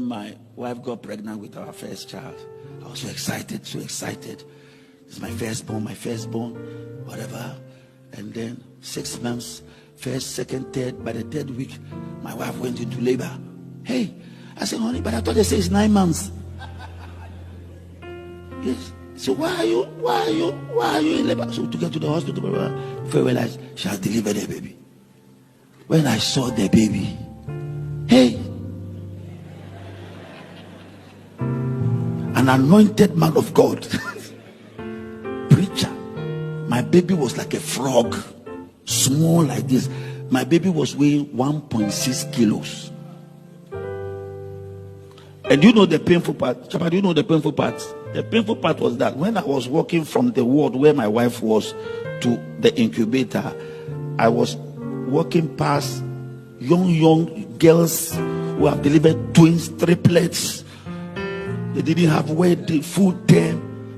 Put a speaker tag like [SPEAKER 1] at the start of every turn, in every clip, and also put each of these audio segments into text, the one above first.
[SPEAKER 1] My wife got pregnant with our first child. I was so excited, so excited. It's my firstborn, whatever. And then 6 months, first, second, third. By the third week, my wife went into labor. Hey, I said, honey, but I thought they say it's 9 months. Yes. So why are you in labor? So to get to the hospital, before I realized she has delivered a baby. When I saw the baby, hey, an anointed man of God, preacher. My baby was like a frog, small like this. My baby was weighing 1.6 kilos. And you know the painful part? Chapa, do you know the painful part? The painful part was that when I was walking from the ward where my wife was to the incubator, I was walking past young girls who have delivered twins, triplets. They didn't have where the food there.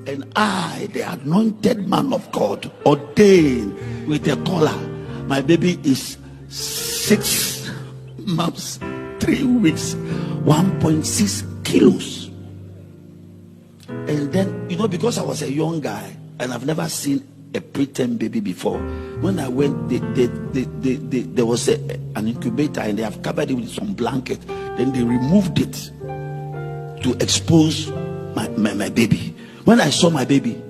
[SPEAKER 1] And I, the anointed man of God, ordained with a collar. My baby is 6 months, 3 weeks, 1.6 kilos. And then, you know, because I was a young guy and I've never seen a preterm baby before, when I went, there was an incubator and they have covered it with some blanket. Then they removed it to expose my baby. When I saw my baby,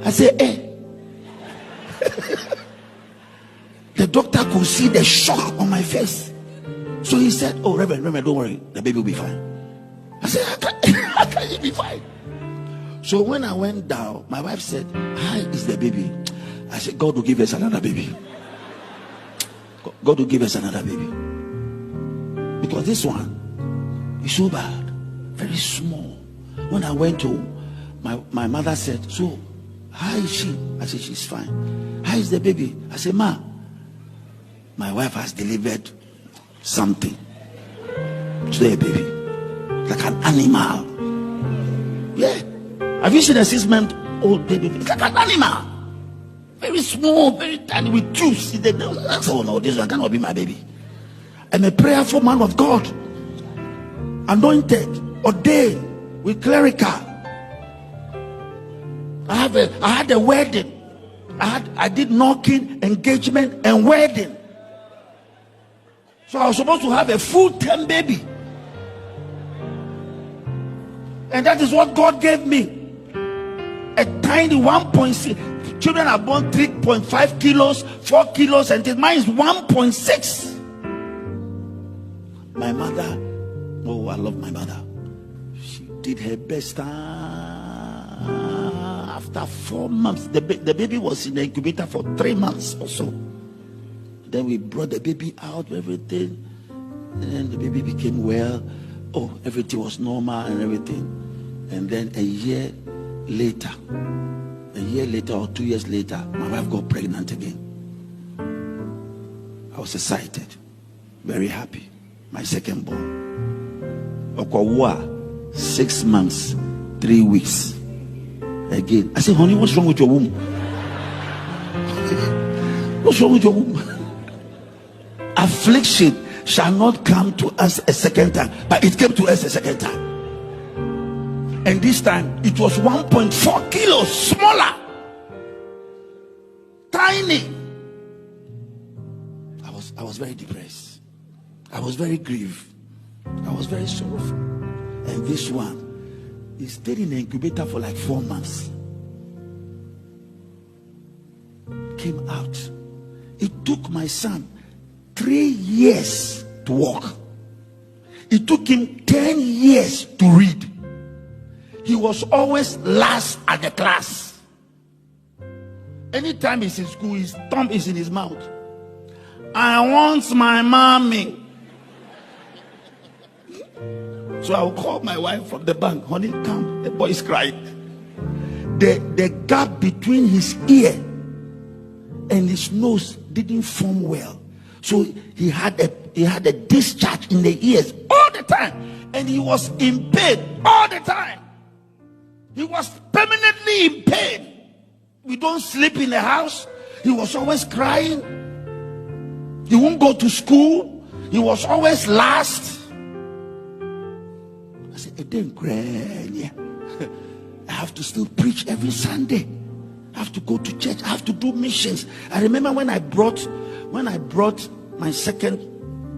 [SPEAKER 1] I said, hey. The doctor could see the shock on my face. So he said, oh, Reverend, don't worry, the baby will be fine. I said, how can he be fine? So when I went down, my wife said, how is the baby? I said, God will give us another baby. God will give us another baby. Because this one is so bad, very small. When I went home, my mother said, so how is she? I said, she's fine. How is the baby? I said, ma, my wife has delivered something to the baby, like an animal. Yeah. Have you seen a 6-month-old baby? It's like an animal. Very small, very tiny, with tubes. Oh no, this one cannot be my baby. I'm a prayerful man of God, anointed, ordained, with clerical. I had a wedding. I did knocking, engagement, and wedding. So I was supposed to have a full-term baby. And that is what God gave me. A tiny 1.6. Children are born 3.5 kilos, 4 kilos, and mine is 1.6. My mother, oh, I love my mother. She did her best. After 4 months, the baby was in the incubator for 3 months or so. Then we brought the baby out, everything, and then the baby became well. Oh, everything was normal and everything. And then a year later or 2 years later, my wife got pregnant again. I was excited, very happy. My second born. Okawa, 6 months, 3 weeks. Again, I said, honey, what's wrong with your womb? What's wrong with your womb? Affliction shall not come to us a second time, but it came to us a second time. And this time it was 1.4 kilos smaller, tiny. I was very depressed. I was very grieved. I was very sorrowful. And this one, he stayed in the incubator for like 4 months. Came out. It took my son 3 years to walk. It took him 10 years to read. He was always last at the class. Anytime he's in school, his thumb is in his mouth. I want my mommy. So I'll call my wife from the bank. Honey, come. The boy is crying. The gap between his ear and his nose didn't form well. So he had a discharge in the ears all the time. And he was in pain all the time. He was permanently in pain. We don't sleep in the house. He was always crying. He won't go to school. He was always last. it didn't cry. I have to still preach every Sunday. I have to go to church. I have to do missions. I remember when I brought my second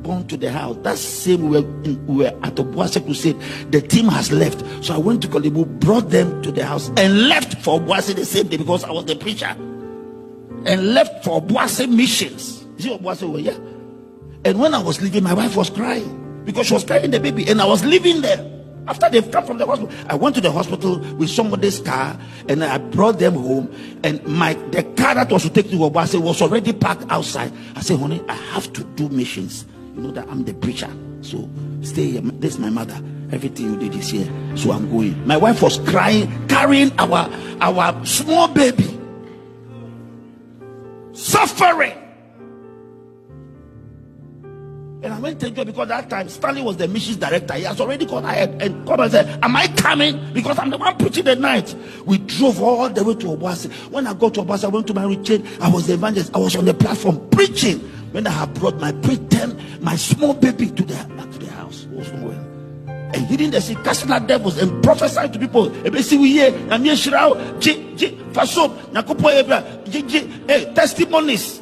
[SPEAKER 1] born to the house. That same we were at Obuasi Crusade. The team has left, so I went to Korle Bu, brought them to the house, and left for Obuasi the same day because I was the preacher, and left for Obuasi missions. You see Obuasi over here? And when I was leaving, my wife was crying because she was carrying the baby, and I was leaving there. After they've come from the hospital, I went to the hospital with somebody's car, and I brought them home. And the car that was to take to Obuasi was already parked outside. I said, honey, I have to do missions. You know that I'm the preacher, so stay here. This is my mother. Everything you did is here, so I'm going. My wife was crying, carrying our small baby, suffering. And I went to enjoy because that time Stanley was the missions director. He has already gone ahead and come and said, am I coming? Because I'm the one preaching the night. We drove all the way to Obuasi. When I got to Obuasi, I went to my retreat. I was the evangelist. I was on the platform preaching. When I had brought my small baby back to the house, it was nowhere. And hidden the sea, casting out devils and prophesying to people. Testimonies.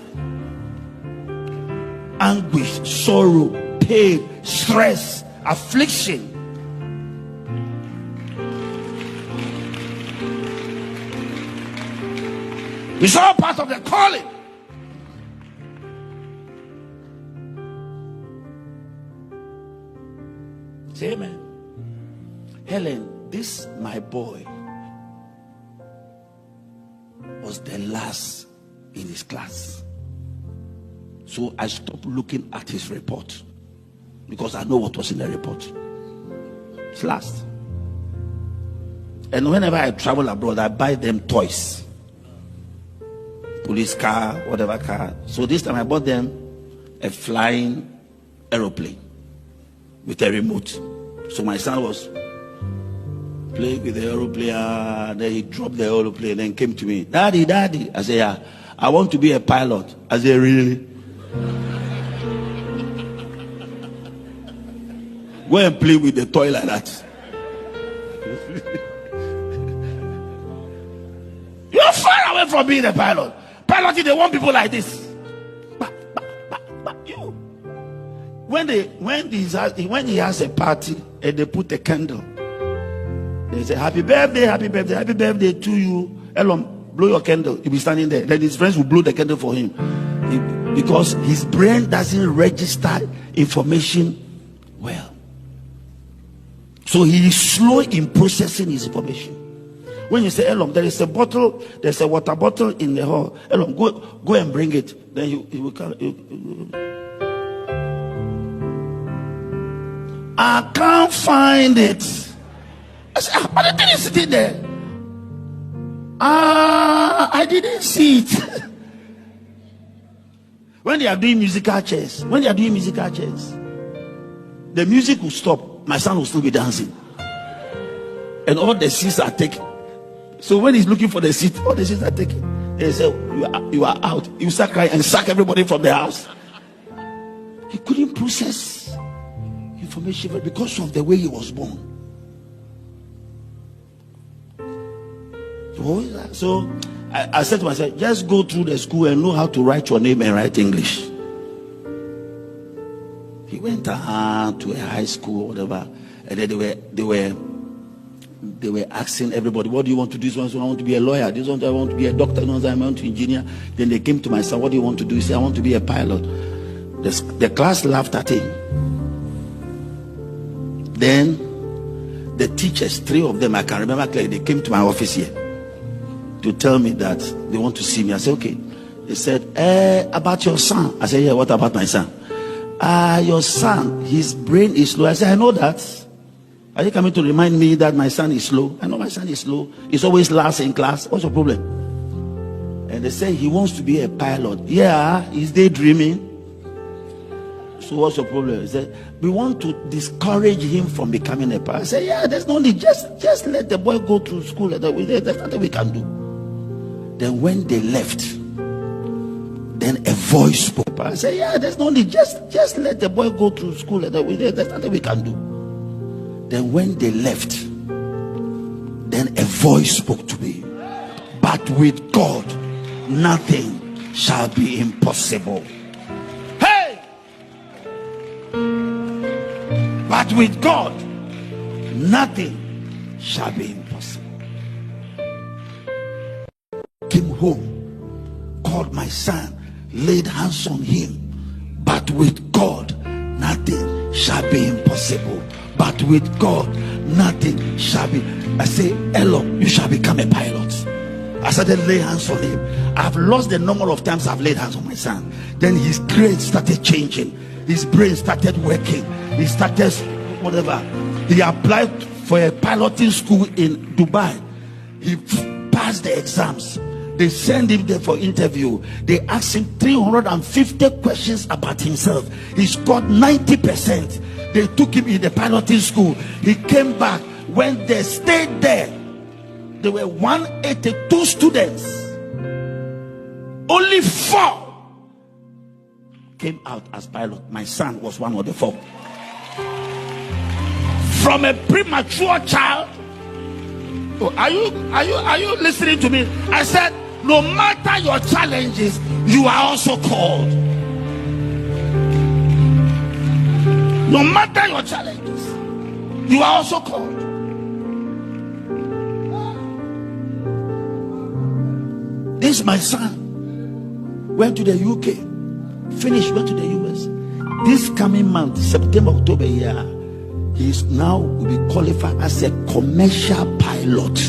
[SPEAKER 1] Anguish, sorrow, pain, stress, affliction. It's all part of the calling. Say amen. Helen, this my boy was the last in his class. So I stopped looking at his report because I know what was in the report. It's last. And whenever I travel abroad, I buy them toys. Police car, whatever car. So this time I bought them a flying aeroplane with a remote. So my son was playing with the aeroplane. Then he dropped the aeroplane and came to me. Daddy. I said, yeah, I want to be a pilot. I said, really? Go and play with the toy like that. You're far away from being a pilot. Piloting, they want people like this. You. When he has a party and they put a candle, they say, happy birthday to you. Elon, blow your candle. He'll be standing there. Then his friends will blow the candle for him. Because his brain doesn't register information well. So he is slow in processing his information. When you say, Elon, there's a water bottle in the hall. Elon, go and bring it. Then he will come. I can't find it. I said, but the thing is sitting there. I didn't see it. When they are doing musical chairs, the music will stop. My son will still be dancing. And all the seats are taken. So when he's looking for the seat, all the seats are taken. They say, you are out. You start crying and sack everybody from the house. He couldn't process information because of the way he was born. So I said to myself, just go through the school and know how to write your name and write English. He went to a high school or whatever, and then they were asking everybody, what do you want to do? This one, I want to be a lawyer. This one, I want to be a doctor. This one, I want to be an engineer. Then they came to my son, what do you want to do? He said, I want to be a pilot. The class laughed at him. Then the teachers, 3 of them, I can remember clearly, they came to my office here to tell me that they want to see me. I said, okay. They said, about your son. I said, yeah, what about my son? Your son, his brain is slow. I said, I know that. Are you coming to remind me that my son is slow? I know my son is slow. He's always last in class. What's the problem? And they say he wants to be a pilot. Yeah, he's daydreaming. So what's the problem? He said, we want to discourage him from becoming a pilot. I said, yeah, there's no need. Just let the boy go to school. There's nothing we can do. Then when they left, then a voice spoke. I said, yeah, there's no need. Just let the boy go to school. There's nothing we can do. Then when they left, then a voice spoke to me. But with God, nothing shall be impossible. Hey! But with God, nothing shall be impossible. Came home, called my son, laid hands on him. But with God, nothing shall be impossible. But with God, nothing shall be. I say, Elo, you shall become a pilot. I started laying hands on him. I've lost the number of times I've laid hands on my son. Then his grades started changing. His brain started working. He started whatever. He applied for a piloting school in Dubai. He passed the exams. They sent him there for interview. They asked him 350 questions about himself. He scored 90%. They took him in the piloting school. He came back. When they stayed there, there were 182 students. Only 4 came out as pilot. My son was one of the 4. From a premature child. Oh, are you listening to me? I said, no matter your challenges, you are also called. No matter your challenges, you are also called. This my son went to the UK, finished, went to the US. This coming month, September, October, he is now will be qualified as a commercial pilot.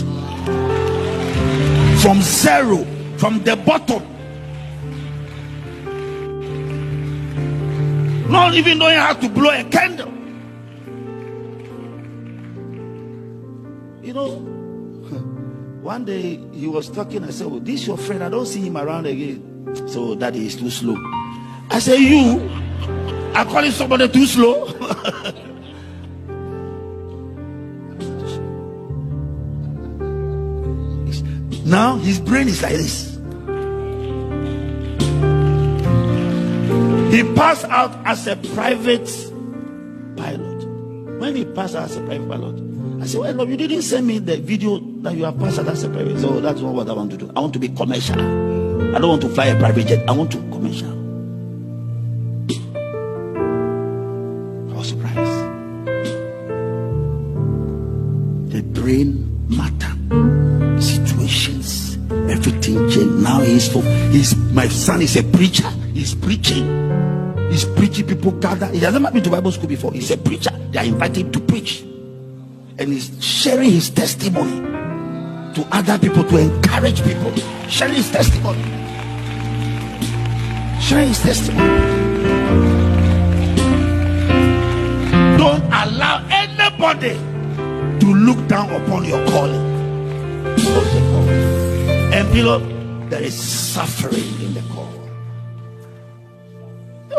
[SPEAKER 1] From zero, from the bottom. Not even knowing how to blow a candle. You know, one day he was talking. I said, "Oh, this is your friend. I don't see him around again." So daddy is too slow. I said, "You are calling somebody too slow?" Now his brain is like this. He passed out as a private pilot. When he passed out as a private pilot, I said, "Well, you didn't send me the video that you have passed out as a private." So that's not what I want to do. I want to be commercial. I don't want to fly a private jet. I want to be commercial. I was surprised. The brain matter. Situations, everything changed. Now my son is a preacher. He's preaching. He's preaching. People gather. He hasn't been to Bible school before. He's a preacher. They are invited to preach, and he's sharing his testimony to other people, to encourage people. Sharing his testimony. Sharing his testimony. Don't allow anybody to look down upon your calling. And beloved, there is suffering in the call.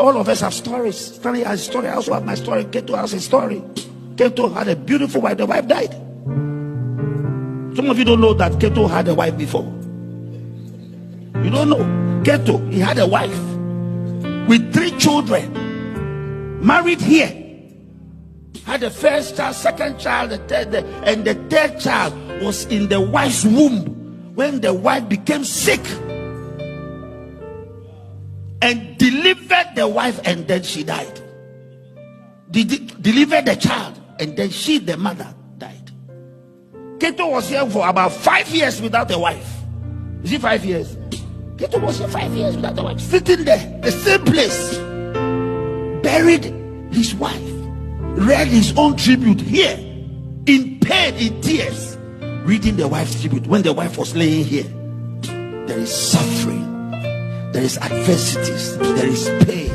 [SPEAKER 1] All of us have stories. Stanley has a story. I also have my story. Keto has a story. Keto had a beautiful wife. The wife died. Some of you don't know that Keto had a wife before. You don't know. Keto, he had a wife with 3 children, married here. Had the first child, second child, the third, and the third child was in the wife's womb when the wife became sick and delivered the wife, and then she died. Delivered the child, and then she, the mother, died. Keto was here for about 5 years without a wife. Is it 5 years? Keto was here 5 years without a wife, sitting there, the same place, buried his wife. Read his own tribute here, in pain, in tears, reading the wife's tribute. When the wife was laying here, there is suffering, there is adversities, there is pain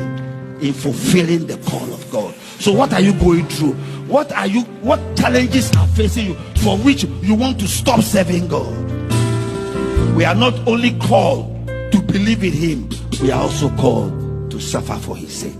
[SPEAKER 1] in fulfilling the call of God. So what are you going through? What challenges are facing you for which you want to stop serving God? We are not only called to believe in him, we are also called to suffer for his sake.